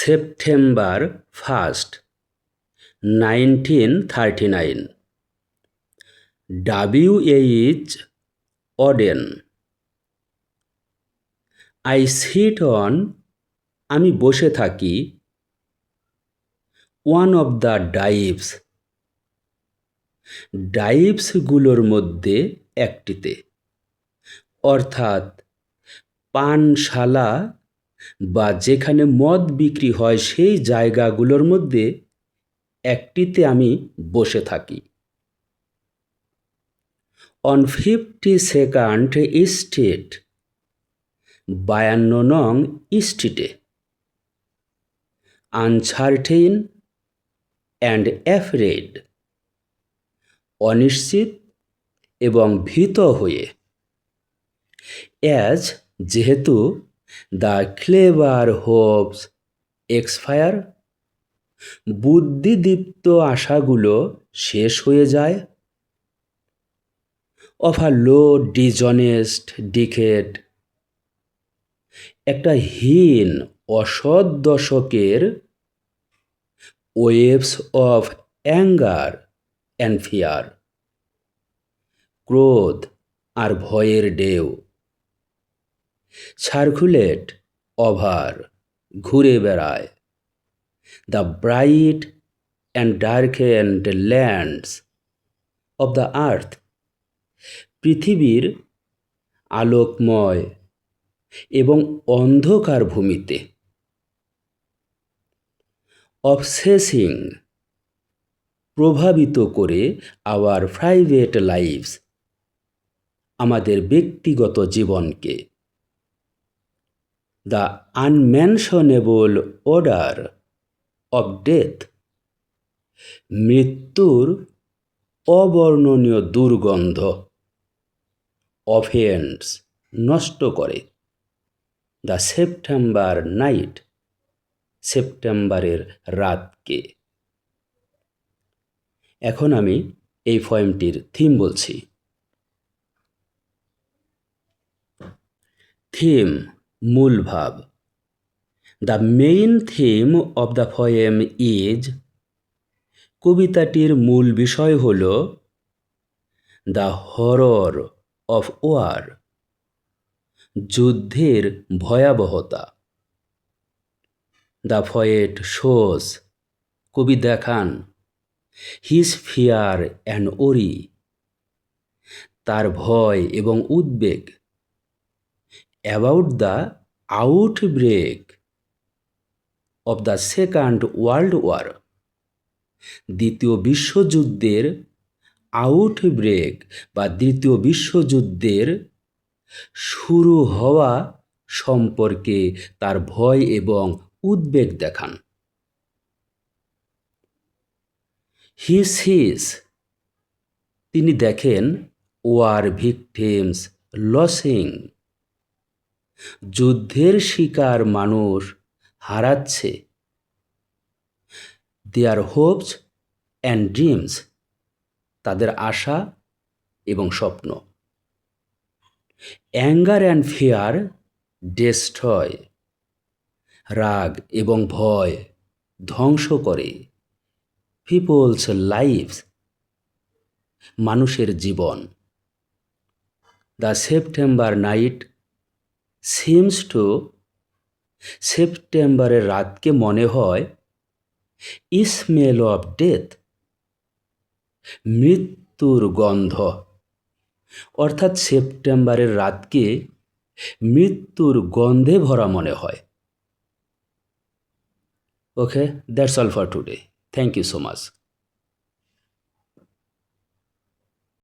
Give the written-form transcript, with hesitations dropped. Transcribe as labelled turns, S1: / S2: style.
S1: September 1st, 1939. W.H. Auden. I sit on, আমি বসে থাকি, one of the dives, ডাইভসগুলোর মধ্যে একটিতে, অর্থাৎ পানশালা বা যেখানে মদ বিক্রি হয় সেই জায়গাগুলোর মধ্যে একটিতে আমি বসে থাকি। অন 52nd স্ট্রিট, 52 নং স্ট্রিটে, আনসার্টেইন অ্যান্ড অ্যাফ্রেড, অনিশ্চিত এবং ভীত হয়ে, অ্যাজ যেহেতু দ্য ক্লেভার হোপস এক্সপায়ার, বুদ্ধিদীপ্ত আশাগুলো শেষ হয়ে যায়, of a low dishonest decade, একটা হীন অসৎ দশকের, waves of anger and fear, ক্রোধ আর ভয়ের ঢেউ, সার্কুলেট ওভার, ঘুরে বেড়ায়, the bright and ডার্কেন্ড lands of the earth, পৃথিবীর আলোকময় এবং অন্ধকার ভূমিতে, অবসেসিং, প্রভাবিত করে আওয়ার প্রাইভেট লাইফস, আমাদের ব্যক্তিগত জীবনকে, দ্য আনমেনশনেবল ওডার অব ডেথ, মৃত্যুর অবর্ণনীয় দুর্গন্ধ, অফেন্স, নষ্ট করে, দ্য সেপ্টেম্বর নাইট, সেপ্টেম্বরের রাতকে। এখন আমি এই পোয়েমটির থিম বলছি। থিম, মূল ভাব। The main theme of the poem is, কবিতাটির মূল বিষয় হল দ্য হরর অফ ওয়ার, যুদ্ধের ভয়াবহতা। দ্য পোয়েট শোজ, কবি দেখান, হিজ ফিয়ার অ্যান্ড ওরি, তার ভয় এবং উদ্বেগ, about the outbreak of the second world war, দ্বিতীয় বিশ্বযুদ্ধের আউটব্রেক বা দ্বিতীয় বিশ্বযুদ্ধের শুরু হওয়া সম্পর্কে তার ভয় এবং উদ্বেগ দেখান। হি সিজ, তিনি দেখেন, ওয়ার ভিকটিমস লসিং, যুদ্ধের শিকার মানুষ হারাচ্ছে, দেয়ার হোপস অ্যান্ড ড্রিমস, তাদের আশা এবং স্বপ্ন। অ্যাঙ্গার অ্যান্ড ফিয়ার ডেস্ট্রয়, রাগ এবং ভয় ধ্বংস করে, পিপলস লাইফস, মানুষের জীবন। The September night seems to, সেপ্টেম্বরের রাতকে মনে হয়, স্মেল অফ ডেথ, মৃত্যুর গন্ধ, অর্থাৎ সেপ্টেম্বরের রাতকে মৃত্যুর গন্ধে ভরা মনে হয়। Okay, that's all for today. Thank you so much.